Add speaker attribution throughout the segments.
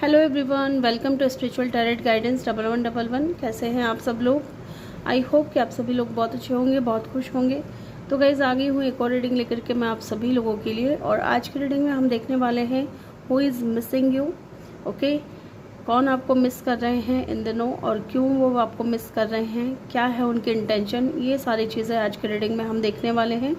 Speaker 1: Hello everyone, welcome to spiritual tarot guidance 1111। कैसे हैं आप सब लोग? आई होप कि आप सभी लोग बहुत अच्छे होंगे, बहुत खुश होंगे। तो गाइज आ गई हूँ एक और रीडिंग लेकर के मैं आप सभी लोगों के लिए। और आज की रीडिंग में हम देखने वाले हैं who is missing you. Okay, कौन आपको मिस कर रहे हैं इन दिनों और क्यों वो आपको मिस कर रहे हैं, क्या है उनके इंटेंशन, ये सारी चीज़ें आज की रीडिंग में हम देखने वाले हैं।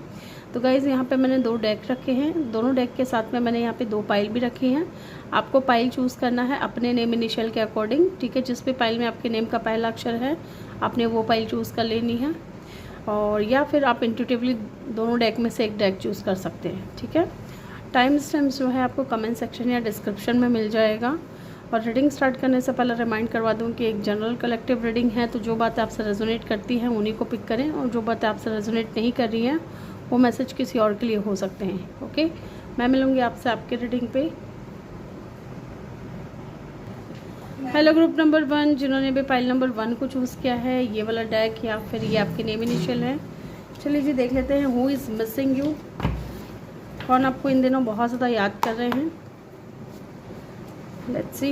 Speaker 1: तो गाइज़ यहाँ पे मैंने 2 डेक रखे हैं, दोनों डेक के साथ में मैंने यहाँ पे 2 पाइल भी रखी हैं। आपको पाइल चूज़ करना है अपने नेम इनिशियल के अकॉर्डिंग, ठीक है। जिस भी पाइल में आपके नेम का पहला अक्षर है आपने वो पाइल चूज़ कर लेनी है, और या फिर आप इंट्यूटिवली दोनों डेक में से एक डेक चूज़ कर सकते हैं, ठीक है। टाइम स्टैम्प्स जो है आपको कमेंट सेक्शन या डिस्क्रिप्शन में मिल जाएगा। और रीडिंग स्टार्ट करने से पहले रिमाइंड करवा दूं कि एक जनरल कलेक्टिव रीडिंग है, तो जो बातें आपसे रेजोनेट करती हैं उन्हीं को पिक करें, और जो बातें आपसे रेजोनेट नहीं कर रही हैं वो मैसेज किसी और के लिए हो सकते हैं। ओके, मैं मिलूँगी आपसे आपके रीडिंग पे। हेलो ग्रुप नंबर 1, जिन्होंने भी पाइल नंबर 1 को चूज़ किया है, ये वाला डेक या फिर ये आपके नेम इनिशियल है। चलिए जी देख लेते हैं हु इज़ मिसिंग यू। कौन आपको इन दिनों बहुत ज़्यादा याद कर रहे हैं। Let's see.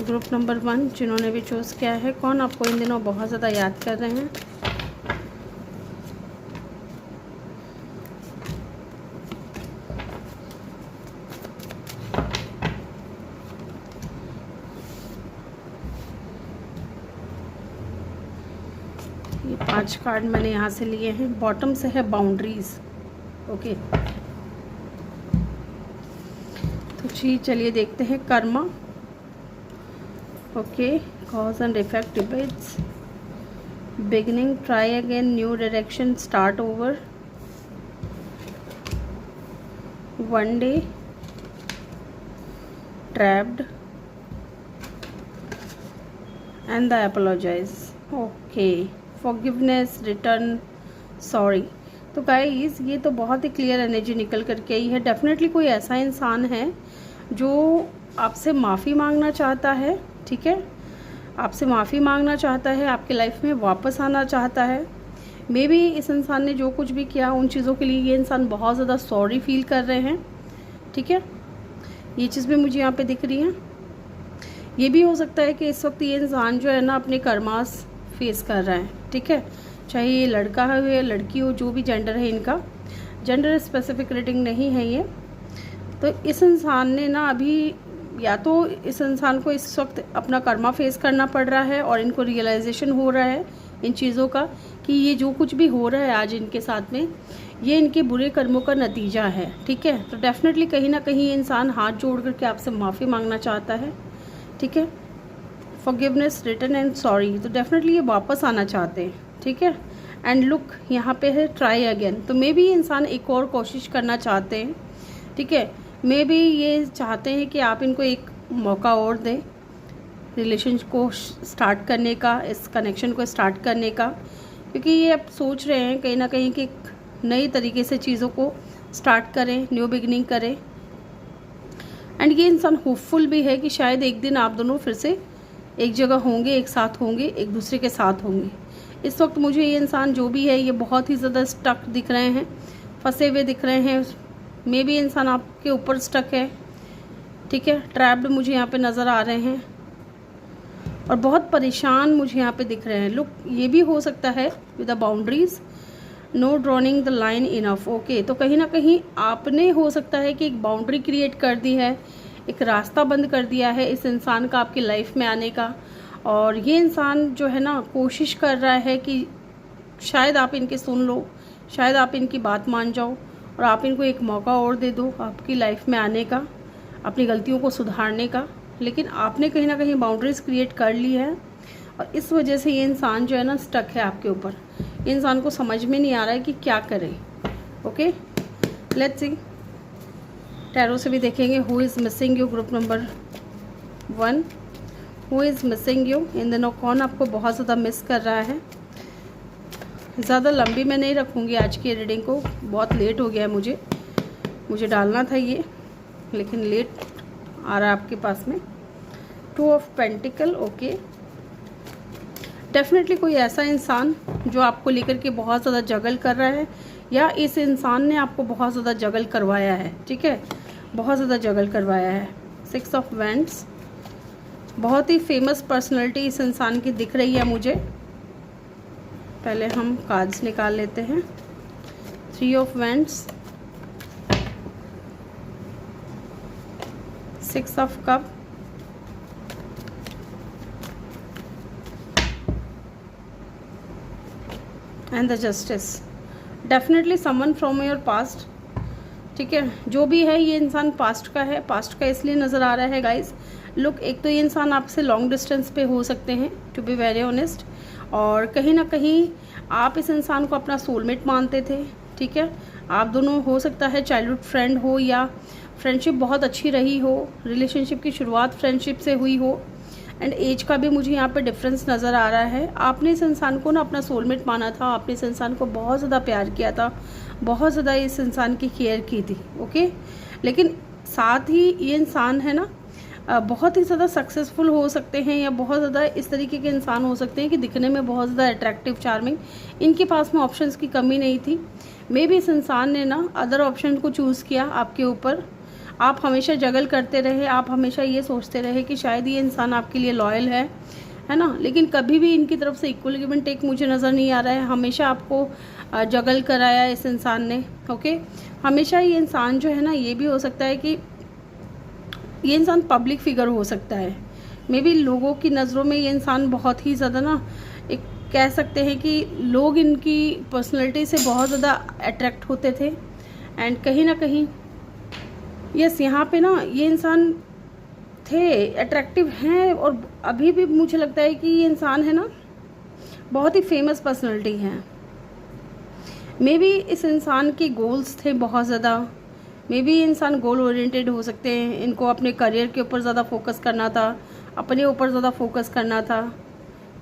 Speaker 1: ग्रुप नंबर 1 जिन्होंने भी चूज़ किया है, कौन आपको इन दिनों बहुत ज़्यादा याद कर रहे हैं। ये 5 कार्ड मैंने यहाँ से लिए हैं। बॉटम से है बाउंड्रीज। ओके, तो जी चलिए देखते हैं कर्मा। Okay, cause and effect debts, beginning, try again, new direction, start over, one day, trapped and the apologize. Okay, forgiveness, return, sorry. तो गाइस ये तो बहुत ही क्लियर एनर्जी निकल करके आई है। डेफिनेटली कोई ऐसा इंसान है जो आपसे माफ़ी मांगना चाहता है, ठीक है। आपसे माफ़ी मांगना चाहता है, आपके लाइफ में वापस आना चाहता है। मे बी इस इंसान ने जो कुछ भी किया उन चीज़ों के लिए ये इंसान बहुत ज़्यादा सॉरी फील कर रहे हैं, ठीक है। ये चीज़ भी मुझे यहाँ पे दिख रही है। ये भी हो सकता है कि इस वक्त ये इंसान जो है ना अपने कर्मास फेस कर रहा है, ठीक है। चाहे ये लड़का हो या लड़की हो, जो भी जेंडर है, इनका जेंडर स्पेसिफिक रीडिंग नहीं है ये। तो इस इंसान ने ना अभी, या तो इस इंसान को इस वक्त अपना कर्मा फेस करना पड़ रहा है और इनको रियलाइजेशन हो रहा है इन चीज़ों का कि ये जो कुछ भी हो रहा है आज इनके साथ में ये इनके बुरे कर्मों का नतीजा है, ठीक है। तो डेफिनेटली कहीं ना कहीं ये इंसान हाथ जोड़ करके आपसे माफ़ी मांगना चाहता है, ठीक है। फॉरगिवनेस, रिटर्न एंड सॉरी, तो डेफिनेटली ये वापस आना चाहते हैं, ठीक है। एंड लुक यहाँ पे है ट्राई अगेन, तो मे बी ये इंसान एक और कोशिश करना चाहते हैं, ठीक है। मे बी ये चाहते हैं कि आप इनको एक मौका और दें रिलेशन को स्टार्ट करने का, इस कनेक्शन को स्टार्ट करने का, क्योंकि ये अब सोच रहे हैं कहीं ना कहीं कि एक नई तरीके से चीज़ों को स्टार्ट करें, न्यू बिगनिंग करें। एंड ये इंसान होपफुल भी है कि शायद एक दिन आप दोनों फिर से एक जगह होंगे, एक साथ होंगे, एक दूसरे के साथ होंगे। इस वक्त मुझे ये इंसान जो भी है ये बहुत ही ज़्यादा स्टक दिख रहे हैं, फंसे हुए दिख रहे हैं। मे बी इंसान आपके ऊपर स्टक है, ठीक है। ट्रैप्ड मुझे यहाँ पे नज़र आ रहे हैं और बहुत परेशान मुझे यहाँ पे दिख रहे हैं। लुक, ये भी हो सकता है with the boundaries, no drawing the line enough. Okay, तो कहीं ना कहीं आपने हो सकता है कि एक बाउंड्री क्रिएट कर दी है, एक रास्ता बंद कर दिया है इस इंसान का आपकी लाइफ में आने का। और ये इंसान जो है ना कोशिश कर रहा है कि शायद आप इनके सुन लो, शायद आप इनकी बात मान जाओ और आप इनको एक मौका और दे दो आपकी लाइफ में आने का, अपनी गलतियों को सुधारने का। लेकिन आपने कहीं ना कहीं बाउंड्रीज क्रिएट कर ली है और इस वजह से ये इंसान जो है ना स्टक है आपके ऊपर। ये इंसान को समझ में नहीं आ रहा है कि क्या करे। Okay, let's see. टैरो से भी देखेंगे who is missing you. Group number 1, who is missing you. इन दिनों कौन आपको बहुत ज़्यादा मिस कर रहा है। ज़्यादा लंबी मैं नहीं रखूँगी आज की रीडिंग को, बहुत लेट हो गया है मुझे डालना था ये, लेकिन लेट आ रहा है आपके पास में। 2 ऑफ पेंटिकल। ओके, डेफिनेटली कोई ऐसा इंसान जो आपको लेकर के बहुत ज़्यादा जगल कर रहा है, या इस इंसान ने आपको बहुत ज़्यादा जगल करवाया है, ठीक है, बहुत ज़्यादा जगल करवाया है। 6 ऑफ वैंड्स, बहुत ही फेमस पर्सनैलिटी इस इंसान की दिख रही है मुझे। पहले हम कार्ड्स निकाल लेते हैं। 3 of wands, 6 of cup, and the justice. Definitely someone from your past, ठीक है। जो भी है ये इंसान पास्ट का है। पास्ट का इसलिए नज़र आ रहा है गाइस, लुक, एक तो ये इंसान आपसे लॉन्ग डिस्टेंस पे हो सकते हैं, टू बी वेरी ऑनेस्ट, और कहीं ना कहीं आप इस इंसान को अपना सोलमेट मानते थे, ठीक है। आप दोनों हो सकता है चाइल्डहुड फ्रेंड हो या फ्रेंडशिप बहुत अच्छी रही हो, रिलेशनशिप की शुरुआत फ्रेंडशिप से हुई हो, एंड एज का भी मुझे यहाँ पे डिफरेंस नज़र आ रहा है। आपने इस इंसान को ना अपना सोलमेट माना था, आपने इस इंसान को बहुत ज़्यादा प्यार किया था, बहुत ज़्यादा इस इंसान की केयर की थी, ओके। लेकिन साथ ही ये इंसान है ना बहुत ही ज़्यादा सक्सेसफुल हो सकते हैं या बहुत ज़्यादा इस तरीके के इंसान हो सकते हैं कि दिखने में बहुत ज़्यादा अट्रैक्टिव, चार्मिंग। इनके पास में ऑप्शंस की कमी नहीं थी। मे बी इस इंसान ने ना अदर ऑप्शन को चूज़ किया आपके ऊपर। आप हमेशा जगल करते रहे, आप हमेशा ये सोचते रहे कि शायद ये इंसान आपके लिए लॉयल है ना, लेकिन कभी भी इनकी तरफ से इक्वल गिव एंड टेक मुझे नज़र नहीं आ रहा है। हमेशा आपको जगल कराया इस इंसान ने, ओके। हमेशा ये इंसान जो है ना, ये भी हो सकता है कि ये इंसान पब्लिक फिगर हो सकता है। मे बी लोगों की नज़रों में ये इंसान बहुत ही ज़्यादा ना, एक कह सकते हैं कि लोग इनकी पर्सनैलिटी से बहुत ज़्यादा अट्रैक्ट होते थे, एंड कहीं ना कहीं यस यहाँ पे ना ये इंसान थे, अट्रैक्टिव हैं, और अभी भी मुझे लगता है कि ये इंसान है ना बहुत ही फेमस पर्सनैलिटी है। मे बी इस इंसान के गोल्स थे बहुत ज़्यादा, मे बी इंसान गोल ओरिएंटेड हो सकते हैं। इनको अपने करियर के ऊपर ज़्यादा फोकस करना था, अपने ऊपर ज़्यादा फोकस करना था,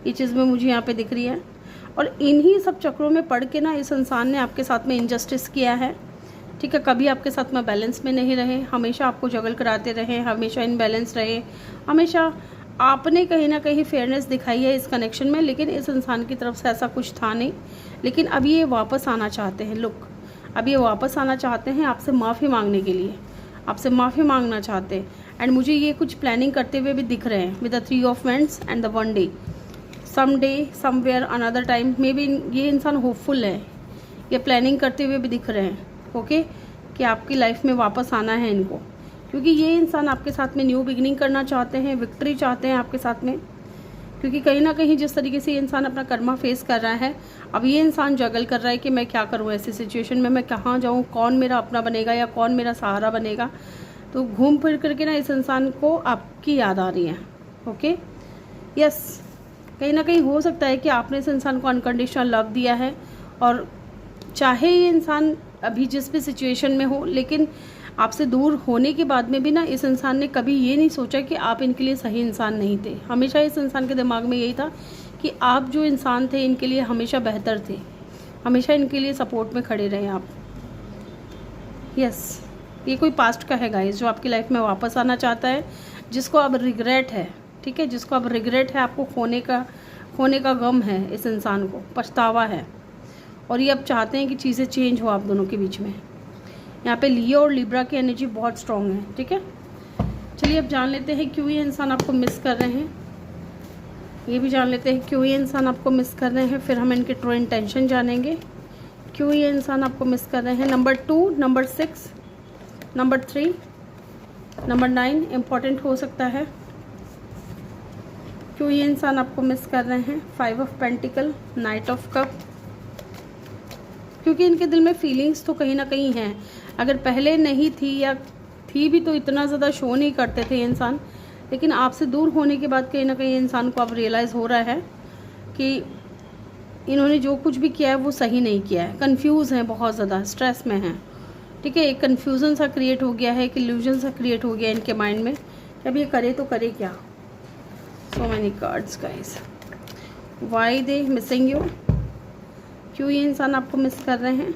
Speaker 1: ये चीज़ में मुझे यहाँ पे दिख रही है। और इन्हीं सब चक्रों में पड़ के ना इस इंसान ने आपके साथ में इनजस्टिस किया है, ठीक है। कभी आपके साथ में बैलेंस में नहीं रहे, हमेशा आपको जगल कराते रहे, हमेशा इनबैलेंस रहे, हमेशा आपने कहीं ना कहीं फेयरनेस दिखाई है इस कनेक्शन में, लेकिन इस इंसान की तरफ से ऐसा कुछ था नहीं। लेकिन अब ये वापस आना चाहते हैं, लुक, अब ये वापस आना चाहते हैं आपसे माफ़ी मांगने के लिए, आपसे माफ़ी मांगना चाहते हैं। एंड मुझे ये कुछ प्लानिंग करते हुए भी दिख रहे हैं with the 3 of wands and the 1 day, some day, somewhere, another time. Maybe ये इंसान होपफुल है, ये प्लानिंग करते हुए भी दिख रहे हैं, ओके, कि आपकी लाइफ में वापस आना है इनको, क्योंकि ये इंसान आपके साथ में न्यू बिगिनिंग करना चाहते हैं, विक्ट्री चाहते हैं आपके साथ में। क्योंकि कहीं ना कहीं जिस तरीके से ये इंसान अपना कर्मा फेस कर रहा है, अब ये इंसान जगल कर रहा है कि मैं क्या करूँ ऐसी सिचुएशन में, मैं कहाँ जाऊँ, कौन मेरा अपना बनेगा या कौन मेरा सहारा बनेगा। तो घूम फिर करके ना इस इंसान को आपकी याद आ रही है, ओके। यस, कहीं ना कहीं हो सकता है कि आपने इस इंसान को अनकंडीशनल लव दिया है, और चाहे ये इंसान अभी जिस भी सिचुएशन में हो, लेकिन आपसे दूर होने के बाद में भी ना इस इंसान ने कभी ये नहीं सोचा कि आप इनके लिए सही इंसान नहीं थे। हमेशा इस इंसान के दिमाग में यही था कि आप जो इंसान थे इनके लिए हमेशा बेहतर थे, हमेशा इनके लिए सपोर्ट में खड़े रहे आप। यस, ये कोई पास्ट का है गाइस जो आपकी लाइफ में वापस आना चाहता है, जिसको अब रिग्रेट है, ठीक है, जिसको अब रिग्रेट है, आपको खोने का गम है, इस इंसान को पछतावा है, और ये अब चाहते हैं कि चीज़ें चेंज हो आप दोनों के बीच में। यहाँ पे लियो और लिब्रा की एनर्जी बहुत स्ट्रॉन्ग है, ठीक है। चलिए अब जान लेते हैं क्यों ये इंसान आपको मिस कर रहे हैं, ये भी जान लेते हैं क्यों ये इंसान आपको मिस कर रहे हैं। फिर हम इनके ट्रू इंटेंशन जानेंगे, क्यों ये इंसान आपको मिस कर रहे हैं। Number 2, number 6, number 3, number 9 important हो सकता है। क्यों ये इंसान आपको मिस कर रहे हैं। 5 of pentacle, night of cup, क्योंकि इनके दिल में फीलिंग्स तो कहीं ना कहीं हैं। अगर पहले नहीं थी या थी भी तो इतना ज़्यादा शो नहीं करते थे ये इंसान, लेकिन आपसे दूर होने के बाद कहीं ना कहीं इंसान को अब रियलाइज़ हो रहा है कि इन्होंने जो कुछ भी किया है वो सही नहीं किया है। कंफ्यूज हैं, बहुत ज़्यादा स्ट्रेस में हैं, ठीक है। एक कन्फ्यूज़न सा क्रिएट हो गया है, एक इल्यूजन सा क्रिएट हो गया इनके माइंड में कि अब ये करे तो करे क्या। So many cards guys, Y they missing you. क्यों ये इंसान आपको मिस कर रहे हैं,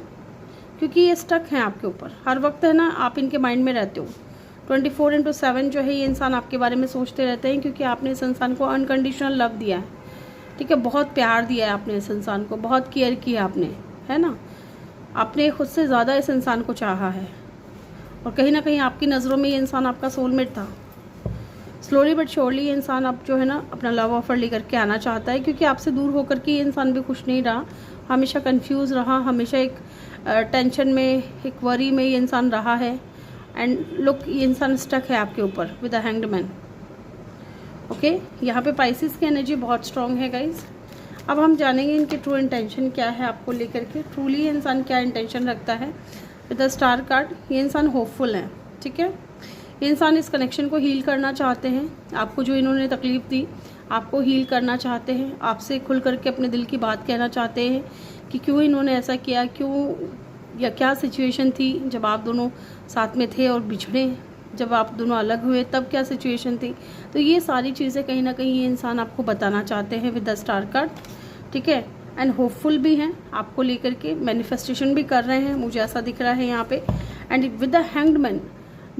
Speaker 1: क्योंकि ये स्टक हैं आपके ऊपर हर वक्त, है ना, आप इनके माइंड में रहते हो। 24/7 जो है ये इंसान आपके बारे में सोचते रहते हैं, क्योंकि आपने इस इंसान को अनकंडीशनल लव दिया है, ठीक है, बहुत प्यार दिया है आपने इस इंसान को, बहुत केयर किया आपने, है ना, आपने खुद से ज़्यादा इस इंसान को चाहा है, और कहीं ना कहीं आपकी नज़रों में ये इंसान आपका सोलमेट था, स्लोली बट श्योरली ये इंसान अब जो है ना अपना लव ऑफर लेकर के आना चाहता है, क्योंकि आपसे दूर होकर के ये इंसान भी खुश नहीं रहा, हमेशा कंफ्यूज रहा, हमेशा एक टेंशन में, एक वरी में ये इंसान रहा है। एंड लुक, ये इंसान स्टक है आपके ऊपर with the hanged man. Okay, यहाँ पे पाइसिस की एनर्जी बहुत स्ट्रांग है गाइज। अब हम जानेंगे इनकी ट्रू इंटेंशन क्या है आपको लेकर के, ट्रूली ये इंसान क्या इंटेंशन रखता है। विद द स्टार कार्ड ये इंसान होपफुल है, ठीक है। ये इंसान इस कनेक्शन को हील करना चाहते हैं, आपको जो इन्होंने तकलीफ़ दी आपको हील करना चाहते हैं, आपसे खुल करके अपने दिल की बात कहना चाहते हैं कि क्यों इन्होंने ऐसा किया, क्यों, या क्या सिचुएशन थी जब आप दोनों साथ में थे और बिछड़े, जब आप दोनों अलग हुए तब क्या सिचुएशन थी। तो ये सारी चीज़ें कहीं ना कहीं ये इंसान आपको बताना चाहते हैं विद द स्टार कार्ड, ठीक है। एंड होपफुल भी हैं आपको लेकर के, मैनिफेस्टेशन भी कर रहे हैं, मुझे ऐसा दिख रहा है यहाँ पे। And with the hanged man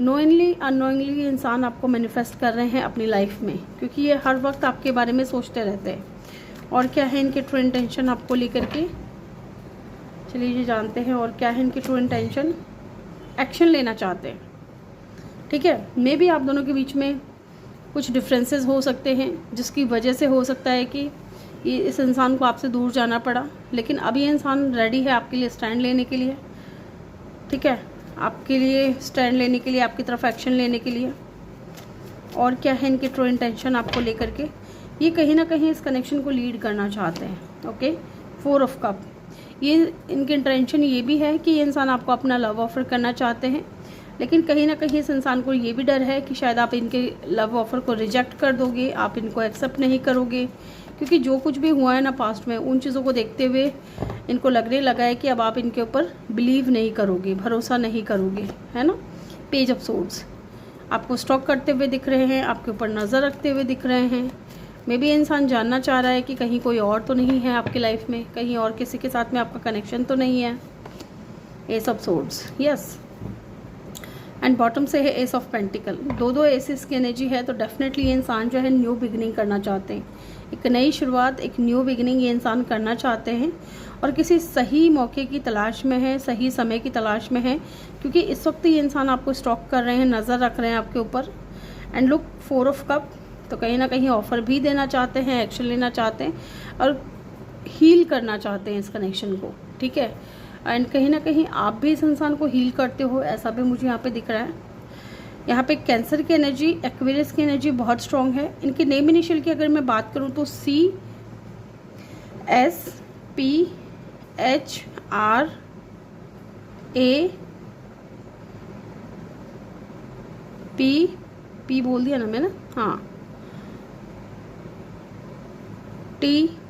Speaker 1: knowingly unknowingly ये इंसान आपको मैनिफेस्ट कर रहे हैं अपनी लाइफ में, क्योंकि ये हर वक्त आपके बारे में सोचते रहते हैं। और क्या है इनके ट्रू इंटेंशन आपको लेकर के, चलिए ये जानते हैं। और क्या है इनकी ट्रू इंटेंशन, एक्शन लेना चाहते हैं, ठीक है। मे बी आप दोनों के बीच में कुछ डिफरेंसेस हो सकते हैं, जिसकी वजह से हो सकता है कि ये इस इंसान को आपसे दूर जाना पड़ा, लेकिन अब ये इंसान रेडी है आपके लिए स्टैंड लेने के लिए, ठीक है, आपके लिए स्टैंड लेने के लिए, आपकी तरफ एक्शन लेने के लिए। और क्या है इनकी ट्रू इंटेंशन आपको लेकर के, ये कहीं ना कहीं इस कनेक्शन को लीड करना चाहते हैं। ओके, 4 ऑफ कप, ये इनकी इंटेंशन ये भी है कि ये इंसान आपको अपना लव ऑफर करना चाहते हैं, लेकिन कहीं ना कहीं इस इंसान को ये भी डर है कि शायद आप इनके लव ऑफर को रिजेक्ट कर दोगे, आप इनको एक्सेप्ट नहीं करोगे, क्योंकि जो कुछ भी हुआ है ना पास्ट में, उन चीज़ों को देखते हुए इनको लगने लगा है कि अब आप इनके ऊपर बिलीव नहीं करोगे, भरोसा नहीं करोगे, है ना। पेज ऑफ सोर्ड्स आपको स्टॉक करते हुए दिख रहे हैं, आपके ऊपर नज़र रखते हुए दिख रहे हैं। मे बी इंसान जानना चाह रहा है कि कहीं कोई और तो नहीं है आपकी लाइफ में, कहीं और किसी के साथ में आपका कनेक्शन तो नहीं है। S of swords, yes. And bottom से है एस ऑफ पेंटिकल, दो एसेस की एनर्जी है, तो डेफिनेटली ये इंसान जो है न्यू बिगिनिंग करना चाहते हैं, एक नई शुरुआत, एक न्यू बिगिनिंग ये इंसान करना चाहते हैं, और किसी सही मौके की तलाश में है, सही समय की तलाश में है, क्योंकि इस वक्त ये इंसान आपको स्टॉक कर रहे हैं, नज़र रख रहे हैं आपके ऊपर। एंड लुक, 4 ऑफ कप, तो कहीं ना कहीं ऑफर भी देना चाहते हैं, एक्शन लेना चाहते हैं, और हील करना चाहते हैं इस कनेक्शन को, ठीक है। एंड कहीं ना कहीं आप भी इस इंसान को हील करते हो, ऐसा भी मुझे यहाँ पे दिख रहा है। यहाँ पे कैंसर की एनर्जी, एक्वेरियस की एनर्जी बहुत स्ट्रांग है। इनके नेम इनिशियल की अगर मैं बात करूँ तो CSPHR, P बोल दिया ना मैंने, हाँ, TDKMN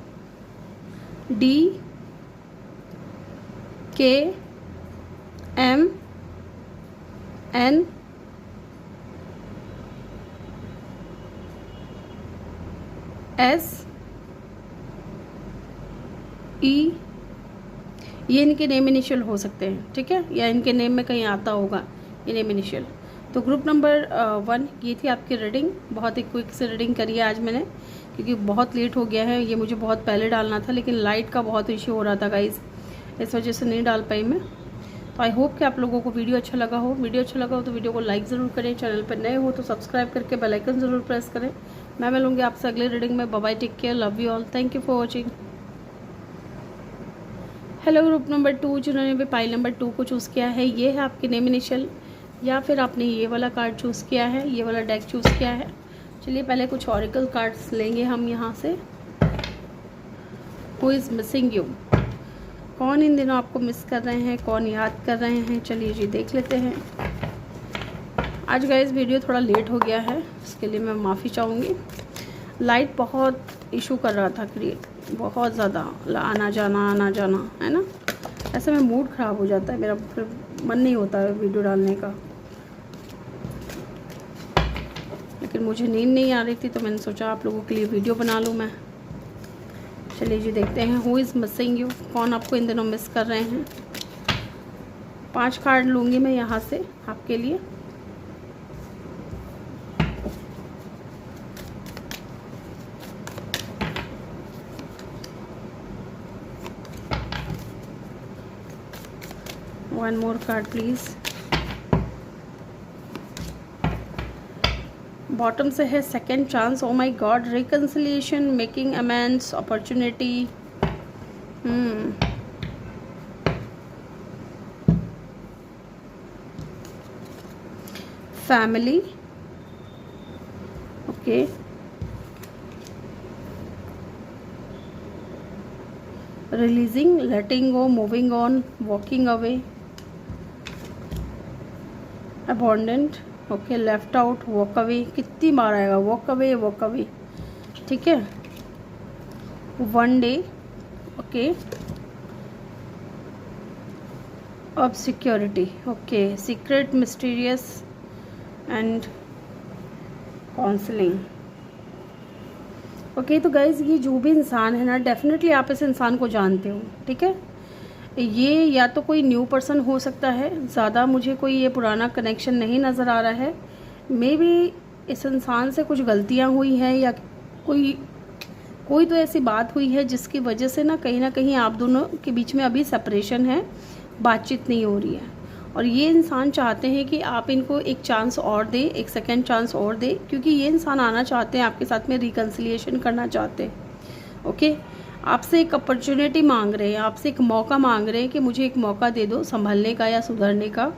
Speaker 1: SE, ये इनके नेम इनिशियल हो सकते हैं, ठीक है, या इनके नेम में कहीं आता होगा ये नेम इनिशियल। तो ग्रुप नंबर 1 ये थी आपकी रीडिंग। बहुत ही क्विक से रीडिंग करी है आज मैंने, क्योंकि बहुत लेट हो गया है, ये मुझे बहुत पहले डालना था, लेकिन लाइट का बहुत इश्यू हो रहा था गाइज, इस वजह से नहीं डाल पाई मैं। तो आई होप कि आप लोगों को वीडियो अच्छा लगा हो। वीडियो अच्छा लगा हो तो वीडियो को लाइक ज़रूर करें, चैनल पर नए हो तो सब्सक्राइब करके बेल आइकन ज़रूर प्रेस करें। मैं मिलूंगी आपसे अगले रीडिंग में। Bye bye, take care, love you all, thank you for watching. Hello group number 2, जिन्होंने भी पाइल नंबर 2 को चूज़ किया है, ये है आपके नेम इनिशियल, या फिर आपने ये वाला कार्ड चूज़ किया है, ये वाला डेक चूज़ किया है। चलिए पहले कुछ ऑरिकल कार्ड्स लेंगे हम यहाँ से। हु इज़ मिसिंग यू, कौन इन दिनों आपको मिस कर रहे हैं, कौन याद कर रहे हैं, चलिए जी देख लेते हैं। आज गाइस वीडियो थोड़ा लेट हो गया है, इसके लिए मैं माफ़ी चाहूँगी। लाइट बहुत इशू कर रहा था, क्रिएट बहुत ज़्यादा आना जाना है ना, ऐसे में मूड ख़राब हो जाता है मेरा, फिर मन नहीं होता है वीडियो डालने का। लेकिन मुझे नींद नहीं आ रही थी, तो मैंने सोचा आप लोगों के लिए वीडियो बना लूँ मैं। चलिए जी देखते हैं, हु इज़ मिसिंग यू, कौन आपको इन दिनों मिस कर रहे हैं। 5 कार्ड लूँगी मैं यहाँ से आपके लिए। One more card please. Bottom से है second chance, oh my God, reconciliation, making amends, opportunity, family, okay, releasing, letting go, moving on, walking away, abundant, okay, left out, walk away, कितनी बार आएगा वॉक अवे वॉक अवे, ठीक है, one day, okay, अब security, okay, secret, mysterious and counselling. Okay, तो guys ये जो भी इंसान है ना, डेफिनेटली आप इस इंसान को जानते हो, ठीक है। ये या तो कोई न्यू पर्सन हो सकता है, ज़्यादा मुझे कोई ये पुराना कनेक्शन नहीं नज़र आ रहा है। मे बी इस इंसान से कुछ गलतियाँ हुई हैं या कोई तो ऐसी बात हुई है जिसकी वजह से ना कहीं आप दोनों के बीच में अभी सेपरेशन है, बातचीत नहीं हो रही है। और ये इंसान चाहते हैं कि आप इनको एक चांस और दें, एक सेकेंड चांस और दें, क्योंकि ये इंसान आना चाहते हैं आपके साथ में, रिकन्सिलिएशन करना चाहते हैं। ओके, आपसे एक अपॉर्चुनिटी मांग रहे हैं, आपसे एक मौका मांग रहे हैं कि मुझे एक मौका दे दो संभलने का या सुधरने का,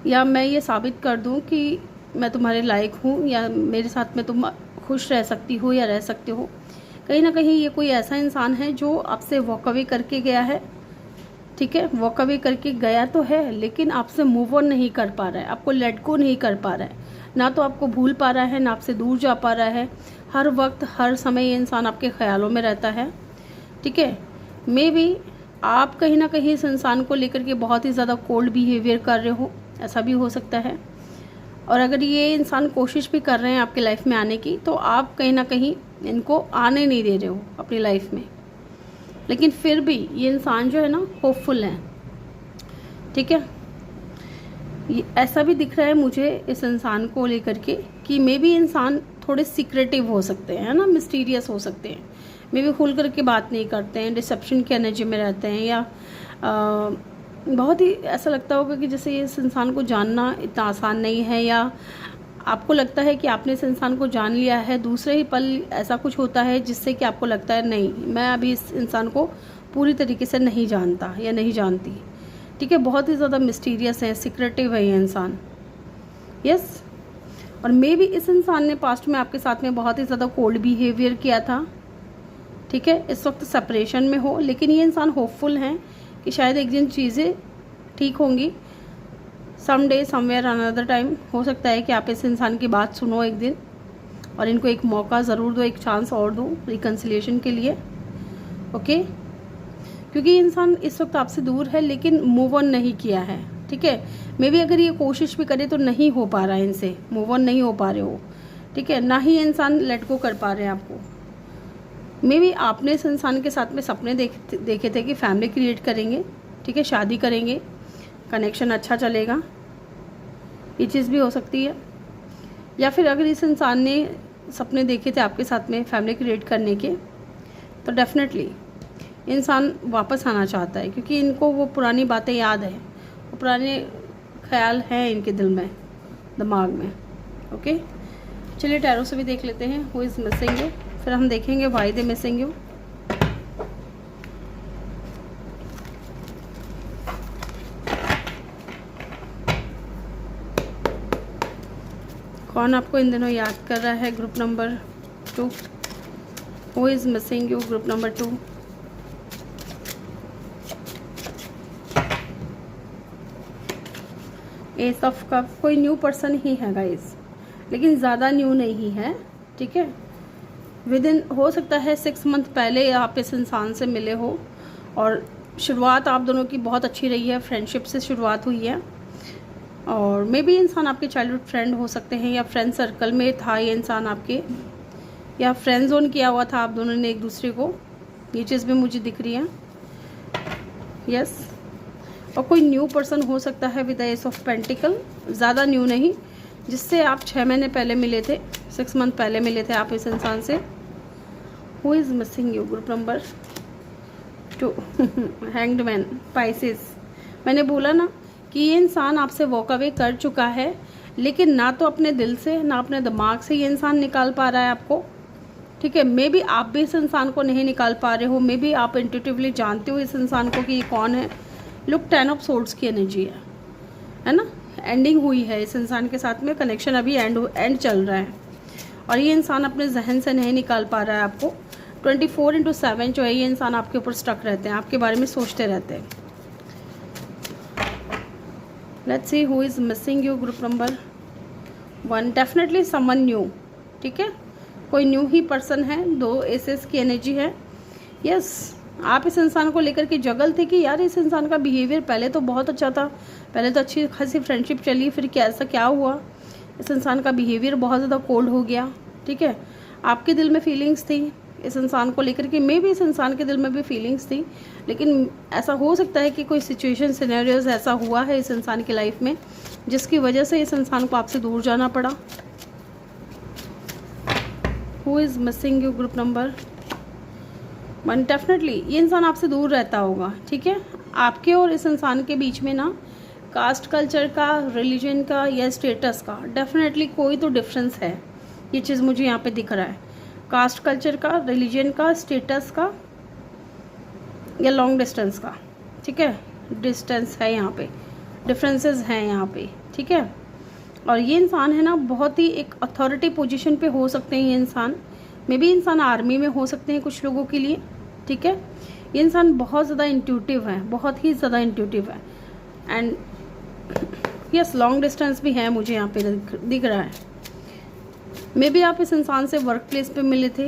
Speaker 1: या मैं ये साबित कर दूं कि मैं तुम्हारे लायक हूँ, या मेरे साथ में तुम खुश रह सकती हो या रह सकते हो। कहीं ना कहीं ये कोई ऐसा इंसान है जो आपसे वॉक अवे करके गया है, ठीक है, वॉक अवे करके गया तो है, लेकिन आपसे मूव ऑन नहीं कर पा रहा है, आपको लेट गो नहीं कर पा रहा है, ना तो आपको भूल पा रहा है, ना आपसे दूर जा पा रहा है। हर वक्त हर समय ये इंसान आपके ख्यालों में रहता है, ठीक है। मे बी आप कहीं ना कहीं इस इंसान को लेकर के बहुत ही ज़्यादा कोल्ड बिहेवियर कर रहे हो, ऐसा भी हो सकता है। और अगर ये इंसान कोशिश भी कर रहे हैं आपकी लाइफ में आने की, तो आप कहीं ना कहीं इनको आने नहीं दे रहे हो अपनी लाइफ में। लेकिन फिर भी ये इंसान जो है ना होपफुल है, ठीक है। ये ऐसा भी दिख रहा है मुझे इस इंसान को लेकर के कि मे बी इंसान थोड़े सीक्रेटिव हो सकते हैं, है ना, मिस्टीरियस हो सकते हैं, मे बी खुल करके बात नहीं करते हैं, डिसेप्शन की एनर्जी में रहते हैं, या बहुत ही ऐसा लगता होगा कि जैसे इस इंसान को जानना इतना आसान नहीं है, या आपको लगता है कि आपने इस इंसान को जान लिया है, दूसरे ही पल ऐसा कुछ होता है जिससे कि आपको लगता है नहीं, मैं अभी इस इंसान को पूरी तरीके से नहीं जानता या नहीं जानती, ठीक है। बहुत ही ज़्यादा मिस्टीरियस है, सीक्रेटिव है ये इंसान, यस। और मे बी इस इंसान ने पास्ट में आपके साथ में बहुत ही ज़्यादा कोल्ड बिहेवियर किया था, ठीक है। इस वक्त सेपरेशन में हो, लेकिन ये इंसान होपफुल हैं कि शायद एक दिन चीज़ें ठीक होंगी, some day somewhere another time. हो सकता है कि आप इस इंसान की बात सुनो एक दिन और इनको एक मौका ज़रूर दो, एक चांस और दो रिकन्सिलिएशन के लिए, ओके। क्योंकि ये इंसान इस वक्त आपसे दूर है लेकिन मूव ऑन नहीं किया है, ठीक है। मे बी अगर ये कोशिश भी करे तो नहीं हो पा रहा है, इनसे मूव ऑन नहीं हो पा रहे हो, ठीक है, ना ही ये इंसान लेट गो कर पा रहे हैं आपको। मे बी आपने इस इंसान के साथ में सपने देखे थे कि फैमिली क्रिएट करेंगे, ठीक है, शादी करेंगे, कनेक्शन अच्छा चलेगा, ये चीज़ भी हो सकती है। या फिर अगर इस इंसान ने सपने देखे थे आपके साथ में फैमिली क्रिएट करने के, तो डेफिनेटली इंसान वापस आना चाहता है, क्योंकि इनको वो पुरानी बातें याद है, वो पुराने ख्याल हैं इनके दिल में, दिमाग में, ओके। चलिए टैरो से भी देख लेते हैं हु इज़ मिसिंग यू, फिर हम देखेंगे व्हाई दे मिसिंग यू। कौन आपको इन दिनों याद कर रहा है? Group number 2, who is missing you, group number 2। S of cup, कोई न्यू पर्सन ही है गाइस, लेकिन ज़्यादा न्यू नहीं है, ठीक है। विद इन हो सकता है 6 मंथ पहले आप इस इंसान से मिले हो और शुरुआत आप दोनों की बहुत अच्छी रही है, फ्रेंडशिप से शुरुआत हुई है। और मे बी इंसान आपके चाइल्डहुड फ्रेंड हो सकते हैं, या फ्रेंड सर्कल में था ये इंसान आपके, या फ्रेंड जोन किया हुआ था आप दोनों ने एक दूसरे को, ये चीज़ भी मुझे दिख रही है, यस। और कोई न्यू पर्सन हो सकता है with the S of pentacle, ज़्यादा न्यू नहीं, जिससे आप 6 महीने पहले मिले थे, 6 मंथ पहले मिले थे आप इस इंसान से। Who is missing you, group number 2, hanged man, Pisces. मैंने बोला ना कि ये इंसान आपसे वॉक अवे कर चुका है, लेकिन ना तो अपने दिल से ना अपने दिमाग से ये इंसान निकाल पा रहा है आपको, ठीक है। मे बी आप भी इस इंसान को नहीं निकाल पा रहे हो, मे बी आप इंट्यूटिवली जानते हो इस इंसान को कि ये कौन है। लुक 10 ऑफ सोर्ड्स की एनर्जी है ना। एंडिंग हुई है इस इंसान के साथ में, कनेक्शन अभी एंड चल रहा है और ये इंसान अपने जहन से नहीं निकाल पा रहा है आपको। 24/7 जो है ये इंसान आपके ऊपर स्टक रहते हैं, आपके बारे में सोचते रहते हैं। Let's see who is missing you. Group number 1, definitely someone new, ठीक है, कोई न्यू ही पर्सन है। 2 एसेस की एनर्जी है। यस, आप इस इंसान को लेकर के जगल थे कि यार इस इंसान का बिहेवियर पहले तो बहुत अच्छा था, पहले तो अच्छी खासी फ्रेंडशिप चली, फिर ऐसा क्या हुआ, इस इंसान का बिहेवियर बहुत ज़्यादा कोल्ड हो गया, ठीक है। आपके दिल में फीलिंग्स थी इस इंसान को लेकर के, मे भी इस इंसान के दिल में भी फीलिंग्स थी, लेकिन ऐसा हो सकता है कि कोई सिचुएशन सिनेरियोज ऐसा हुआ है इस इंसान की लाइफ में जिसकी वजह से इस इंसान को आपसे दूर जाना पड़ा। Who is missing you. Group number 1, definitely ये इंसान आपसे दूर रहता होगा, ठीक है। आपके और इस इंसान के बीच में ना कास्ट कल्चर का, रिलीजन का या स्टेटस का डेफिनेटली कोई तो डिफरेंस है। ये चीज़ मुझे यहाँ पे दिख रहा है, कास्ट कल्चर का, रिलीजन का, स्टेटस का या लॉन्ग डिस्टेंस का, ठीक है। डिस्टेंस है यहाँ पे, डिफरेंसेस हैं यहाँ पे, ठीक है। और ये इंसान है ना बहुत ही एक अथॉरिटी पोजीशन पे हो सकते हैं ये इंसान, मे बी इंसान आर्मी में हो सकते हैं कुछ लोगों के लिए, ठीक है। ये इंसान बहुत ज़्यादा इंट्यूटिव है, बहुत ही ज़्यादा इंट्यूटिव है एंड यस लॉन्ग डिस्टेंस भी है मुझे यहाँ पे दिख रहा है। मे बी आप इस इंसान से वर्क प्लेस पे मिले थे।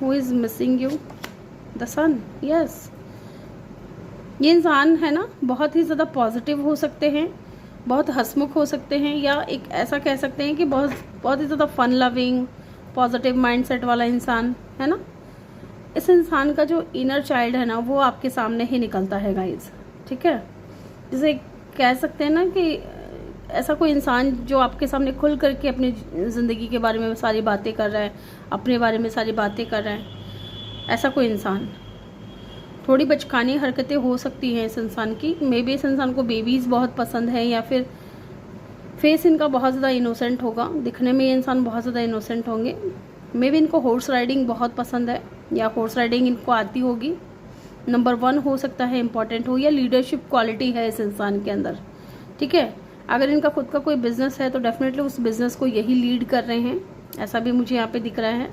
Speaker 1: Who is missing you. The sun. Yes, ये इंसान है ना बहुत ही ज़्यादा पॉजिटिव हो सकते हैं, बहुत हंसमुख हो सकते हैं, या एक ऐसा कह सकते हैं कि बहुत ही ज़्यादा फन लविंग पॉजिटिव माइंडसेट वाला इंसान है ना। इस इंसान का जो इनर चाइल्ड है ना वो आपके सामने ही निकलता है गाइज, ठीक है। जैसे कह सकते हैं ना कि ऐसा कोई इंसान जो आपके सामने खुल करके अपनी ज़िंदगी के बारे में सारी बातें कर रहा है, अपने बारे में सारी बातें कर रहा है, ऐसा कोई इंसान। थोड़ी बचकानी हरकतें हो सकती हैं इस इंसान की, मे बी इस इंसान को बेबीज़ बहुत पसंद है या फिर फेस इनका बहुत ज़्यादा इनोसेंट होगा, दिखने में ये इंसान बहुत ज़्यादा इनोसेंट होंगे। मे बी इनको हॉर्स राइडिंग बहुत पसंद है या हॉर्स राइडिंग इनको आती होगी। नंबर 1 हो सकता है इम्पॉर्टेंट हो, या लीडरशिप क्वालिटी है इस इंसान के अंदर, ठीक है। अगर इनका खुद का कोई बिजनेस है तो डेफिनेटली उस बिजनेस को यही लीड कर रहे हैं, ऐसा भी मुझे यहाँ पे दिख रहा है।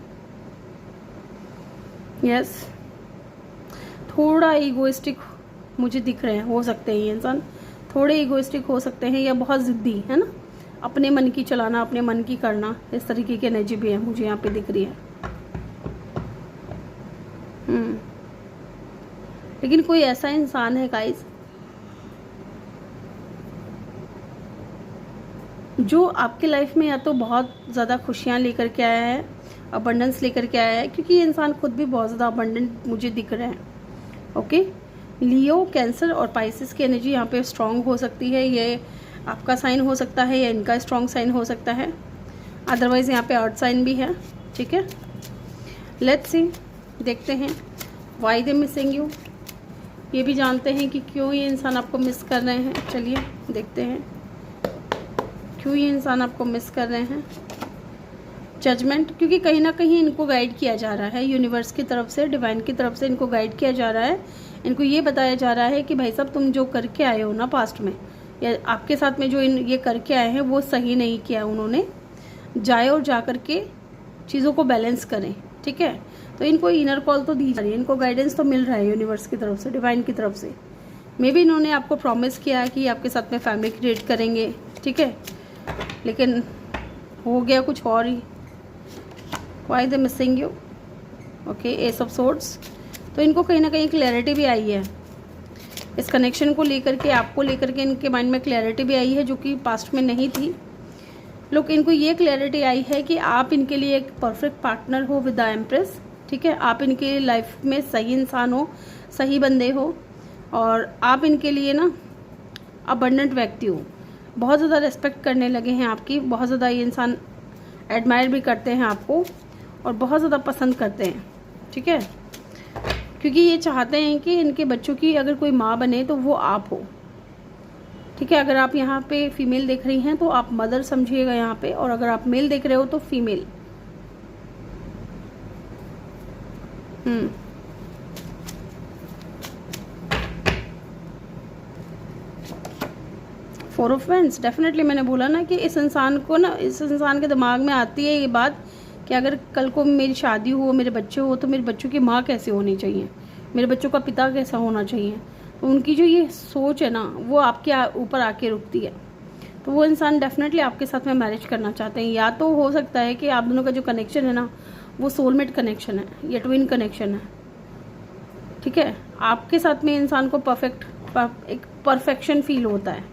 Speaker 1: यस, थोड़ा ईगोइस्टिक मुझे दिख रहे हैं, हो सकते हैं ये इंसान थोड़े ईगोइस्टिक हो सकते हैं या बहुत ज़िद्दी है ना, अपने मन की चलाना, अपने मन की करना, इस तरीके की एनर्जी भी है मुझे यहाँ पे दिख रही है। लेकिन कोई ऐसा इंसान है गाइस जो आपके लाइफ में या तो बहुत ज़्यादा खुशियाँ लेकर के आया है, अबंडेंस लेकर के आया है, क्योंकि ये इंसान खुद भी बहुत ज़्यादा अबंडेंट मुझे दिख रहे हैं। ओके, लियो, कैंसर और पाइसिस की एनर्जी यहाँ पे स्ट्रांग हो सकती है। ये आपका साइन हो सकता है या इनका स्ट्रांग साइन हो सकता है, अदरवाइज़ यहाँ पे अर्थ साइन भी है, ठीक है। लेट्स सी, देखते हैं वाई दे मिसिंग यू। ये भी जानते हैं कि क्यों ये इंसान आपको मिस कर रहे हैं। चलिए देखते हैं क्यों ये इंसान आपको मिस कर रहे हैं। जजमेंट, क्योंकि कहीं ना कहीं इनको गाइड किया जा रहा है यूनिवर्स की तरफ से, डिवाइन की तरफ से इनको गाइड किया जा रहा है। इनको ये बताया जा रहा है कि भाई साहब तुम जो करके आए हो ना पास्ट में, या आपके साथ में जो ये करके आए हैं वो सही नहीं किया उन्होंने, जाए और जा कर के चीज़ों को बैलेंस करें, ठीक है। तो इनको इनर कॉल तो दी जा रही है, इनको गाइडेंस तो मिल रहा है यूनिवर्स की तरफ से, डिवाइन की तरफ से। मे बी इन्होंने आपको प्रॉमिस किया है कि आपके साथ में फैमिली क्रिएट करेंगे, ठीक है, लेकिन हो गया कुछ और ही। Why they missing you. Okay, ace of swords. तो इनको कहीं ना कहीं क्लैरिटी भी आई है इस कनेक्शन को लेकर के, आपको लेकर के इनके माइंड में क्लैरिटी भी आई है जो कि पास्ट में नहीं थी। लोग, इनको ये क्लैरिटी आई है कि आप इनके लिए एक परफेक्ट पार्टनर हो विद द एम्प्रेस, ठीक है। आप इनके लाइफ में सही इंसान हो, सही बंदे हो, और आप इनके लिए ना अबंडेंट व्यक्ति हो। बहुत ज़्यादा रेस्पेक्ट करने लगे हैं आपकी, बहुत ज़्यादा ये इंसान एडमायर भी करते हैं आपको और बहुत ज़्यादा पसंद करते हैं, ठीक है। क्योंकि ये चाहते हैं कि इनके बच्चों की अगर कोई माँ बने तो वो आप हो, ठीक है, अगर आप यहाँ पे फीमेल देख रही हैं तो आप मदर समझिएगा यहाँ पे, और अगर आप मेल देख रहे हो तो female. Four of vends, definitely मैंने बोला ना कि इस इंसान को ना, इस इंसान के दिमाग में आती है ये बात कि अगर कल को मेरी शादी हो, मेरे बच्चे हो, तो मेरे बच्चों की माँ कैसे होनी चाहिए, मेरे बच्चों का पिता कैसा होना चाहिए। तो उनकी जो ये सोच है ना, वो आपके ऊपर आके रुकती है। तो वो इंसान डेफिनेटली आपके साथ में मैरिज करना चाहते हैं। या तो हो सकता है कि आप दोनों का जो कनेक्शन है ना, वो सोलमेट कनेक्शन है या ट्विन कनेक्शन है। ठीक है, आपके साथ में इंसान को एक परफेक्शन फील होता है,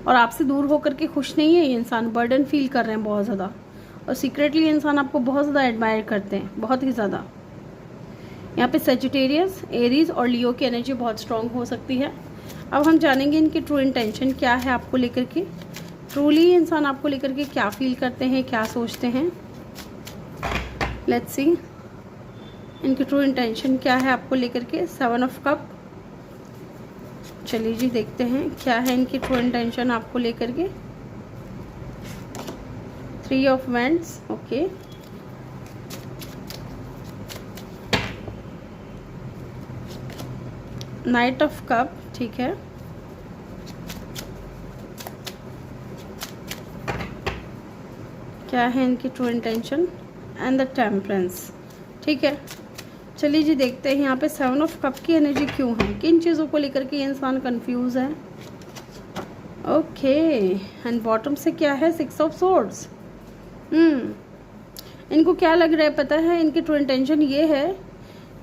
Speaker 1: और आपसे दूर होकर के खुश नहीं है ये इंसान, बर्डन फील कर रहे हैं बहुत ज़्यादा, और सीक्रेटली इंसान आपको बहुत ज़्यादा एडमायर करते हैं, बहुत ही ज़्यादा। यहाँ पे सेजिटेरियस, एरीज और लियो की एनर्जी बहुत स्ट्रांग हो सकती है। अब हम जानेंगे इनकी ट्रू इंटेंशन क्या है आपको लेकर के, ट्रूली इंसान आपको लेकर के क्या फील करते हैं, क्या सोचते हैं। लेट्स सी इनकी ट्रू इंटेंशन क्या है आपको लेकर के। 7 ऑफ कप, चलिए जी देखते हैं क्या है इनकी ट्रू इंटेंशन आपको लेकर के। 3 of vends, okay. Night of cup, ठीक है। क्या है इनकी true intention, and the temperance, ठीक है। चलिए जी देखते हैं यहाँ पे 7 ऑफ कप की एनर्जी क्यों है, किन चीज़ों को लेकर के ये इंसान कंफ्यूज है। ओके, एंड बॉटम से क्या है, 6 ऑफ सोर्ड्स। इनको क्या लग रहा है पता है, इनकी ट्रू इंटेंशन ये है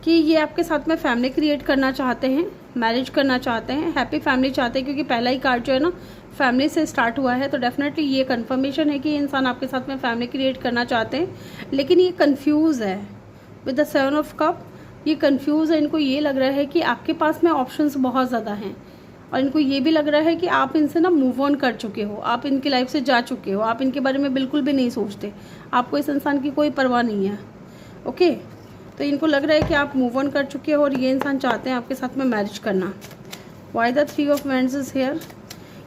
Speaker 1: कि ये आपके साथ में फैमिली क्रिएट करना चाहते हैं, मैरिज करना चाहते हैं, हैप्पी फैमिली चाहते हैं, क्योंकि पहला ही कार्ड जो है ना फैमिली से स्टार्ट हुआ है। तो डेफिनेटली ये कंफर्मेशन है कि ये इंसान आपके साथ में फैमिली क्रिएट करना चाहते हैं, लेकिन ये कंफ्यूज है विद द 7 ऑफ कप। ये कंफ्यूज है, इनको ये लग रहा है कि आपके पास में ऑप्शंस बहुत ज़्यादा हैं, और इनको ये भी लग रहा है कि आप इनसे ना मूव ऑन कर चुके हो, आप इनकी लाइफ से जा चुके हो, आप इनके बारे में बिल्कुल भी नहीं सोचते, आपको इस इंसान की कोई परवाह नहीं है। ओके, तो इनको लग रहा है कि आप मूव ऑन कर चुके हो, और ये इंसान चाहते हैं आपके साथ में मैरिज करना। Why the 3 of vends is here.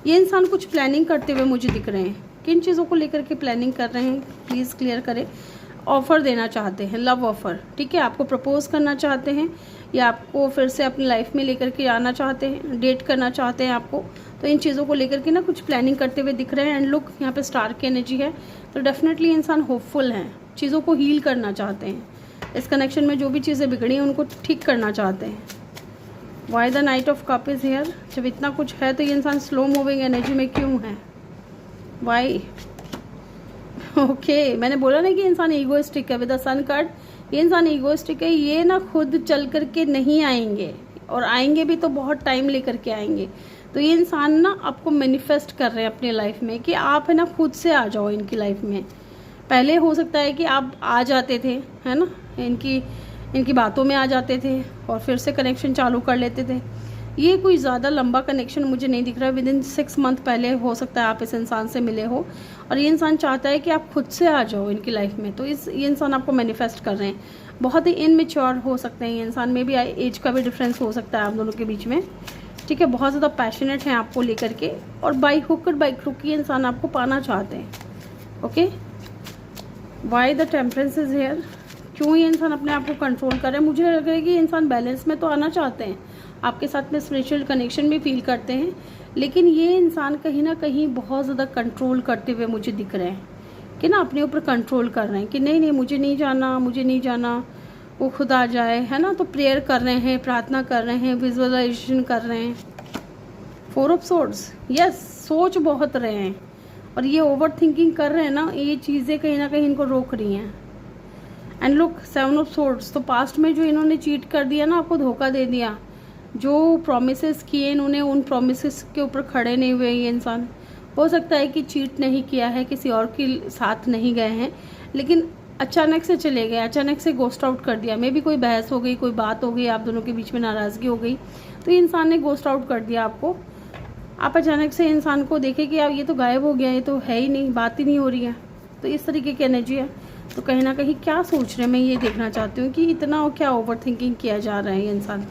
Speaker 1: ये इंसान कुछ प्लानिंग करते हुए मुझे दिख रहे हैं, किन चीज़ों को लेकर के प्लानिंग कर रहे हैं प्लीज़ क्लियर करें। ऑफ़र देना चाहते हैं, लव ऑफ़र, ठीक है, आपको प्रपोज करना चाहते हैं, या आपको फिर से अपनी लाइफ में लेकर के आना चाहते हैं, डेट करना चाहते हैं आपको। तो इन चीज़ों को लेकर के ना कुछ प्लानिंग करते हुए दिख रहे हैं। एंड लुक, यहाँ पे स्टार की एनर्जी है, तो डेफिनेटली इंसान होपफुल हैं, चीज़ों को हील करना चाहते हैं, इस कनेक्शन में जो भी चीज़ें बिगड़ी हैं उनको ठीक करना चाहते हैं। Why the night of cup is here. जब इतना कुछ है तो ये इंसान स्लो मूविंग एनर्जी में क्यों है, वाई। ओके, मैंने बोला ना कि इंसान ईगोइस्टिक है विद द सन कार्ड। ये इंसान ईगोइस्टिक है, ये ना खुद चल करके नहीं आएंगे, और आएंगे भी तो बहुत टाइम लेकर के आएंगे। तो ये इंसान ना आपको मैनिफेस्ट कर रहे हैं अपनी लाइफ में कि आप है ना खुद से आ जाओ इनकी लाइफ में। पहले हो सकता है कि आप आ जाते थे, है ना, इनकी बातों में आ जाते थे और फिर से कनेक्शन चालू कर लेते थे। ये कोई ज़्यादा लंबा कनेक्शन मुझे नहीं दिख रहा है। विदिन 6 मंथ पहले हो सकता है आप इस इंसान से मिले हो, और ये इंसान चाहता है कि आप खुद से आ जाओ इनकी लाइफ में। तो ये इंसान आपको मैनिफेस्ट कर रहे हैं। बहुत ही इनमेच्योर हो सकते हैं ये इंसान, में भी एज का भी डिफरेंस हो सकता है आप दोनों के बीच में, ठीक है। बहुत ज़्यादा पैशनेट हैं आपको लेकर के, और बाई हुक और बाई क्रुक ये इंसान आपको पाना चाहते हैं। Okay, why the temperance is here. क्यों ये इंसान अपने आप को कंट्रोल कर रहे हैं, मुझे लग रहा है कि ये इंसान बैलेंस में तो आना चाहते हैं, आपके साथ में स्पिरिचुअल कनेक्शन भी फील करते हैं, लेकिन ये इंसान कहीं ना कहीं बहुत ज़्यादा कंट्रोल करते हुए मुझे दिख रहे हैं कि ना अपने ऊपर कंट्रोल कर रहे हैं कि नहीं नहीं मुझे नहीं जाना, मुझे नहीं जाना, वो खुद आ जाए, है ना। तो प्रेयर कर रहे हैं, प्रार्थना कर रहे हैं, विजुअलाइजेशन कर रहे हैं। 4 ऑफ सोर्ड्स, यस, सोच बहुत रहे हैं, और ये ओवर थिंकिंग कर रहे हैं ना, ये चीज़ें कहीं ना कहीं इनको रोक रही हैं। एंड लुक, 7 ऑफ सोर्ड्स, तो पास्ट में जो इन्होंने चीट कर दिया ना, आपको धोखा दे दिया, जो प्रॉमिसेस किए इन्होंने, उन प्रॉमिसेस के ऊपर खड़े नहीं हुए ये इंसान। हो सकता है कि चीट नहीं किया है, किसी और के साथ नहीं गए हैं, लेकिन अचानक से चले गए, अचानक से गोस्ट आउट कर दिया। मे भी कोई बहस हो गई, कोई बात हो गई, आप दोनों के बीच में नाराज़गी हो गई, तो ये इंसान ने गोस्ट आउट कर दिया आपको। आप अचानक से इंसान को देखें कि अब ये तो गायब हो गया, ये तो है ही नहीं, बात ही नहीं हो रही है। तो इस तरीके की एनर्जी है। तो कहीं ना कहीं क्या सोच रहे हैं, मैं ये देखना चाहती हूँ कि इतना क्या ओवर थिंकिंग किया जा रहा है ये इंसान।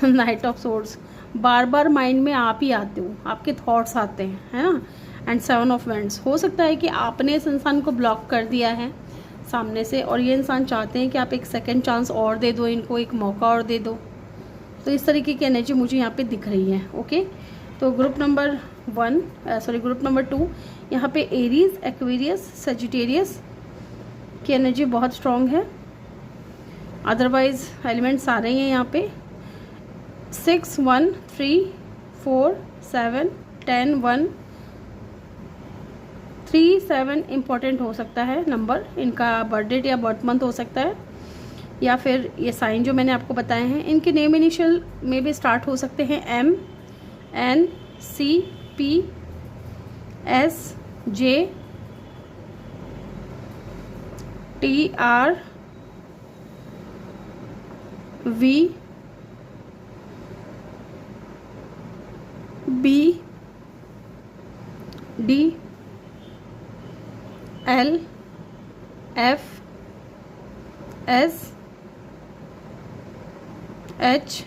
Speaker 1: Night of swords, bar bar mind में आप ही आते हो, आपके थॉट्स आते हैं, है ना। एंड 7 ऑफ वैंड्स, हो सकता है कि आपने इस इंसान को ब्लॉक कर दिया है सामने से, और ये इंसान चाहते हैं कि आप एक सेकंड चांस और दे दो, इनको एक मौका और दे दो। तो इस तरीके की एनर्जी मुझे यहाँ पे दिख रही है। ओके, तो ग्रुप नंबर 2 यहाँ पे एरीज, एक्वेरियस, सजिटेरियस की एनर्जी बहुत स्ट्रॉन्ग है। अदरवाइज एलिमेंट सारे ही हैं यहाँ पे। 6, 1, 3, 4, 7, 10, 1, 3, 7 इम्पॉर्टेंट हो सकता है नंबर, इनका बर्थ डेट या बर्थ मंथ हो सकता है, या फिर ये साइन जो मैंने आपको बताए हैं इनके नेम इनिशियल में भी स्टार्ट हो सकते हैं। M, N, C, P, S, J, T, R, V, B, D, L, F, S, H,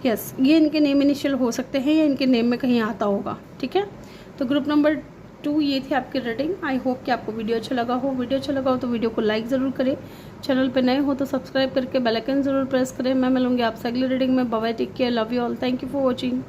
Speaker 1: yes, ये इनके नेम इनिशियल हो सकते हैं या इनके नेम में कहीं आता होगा। ठीक है, तो ग्रुप नंबर 2 ये थी आपकी रीडिंग। आई होप कि आपको वीडियो अच्छा लगा हो। वीडियो अच्छा लगा हो तो वीडियो को लाइक ज़रूर करें, चैनल पे नए हो तो सब्सक्राइब करके बेल आइकन ज़रूर प्रेस करें। मैं मिलूंगी आपसे अगली रीडिंग में। Bye, take care, love you all, thank you for watching.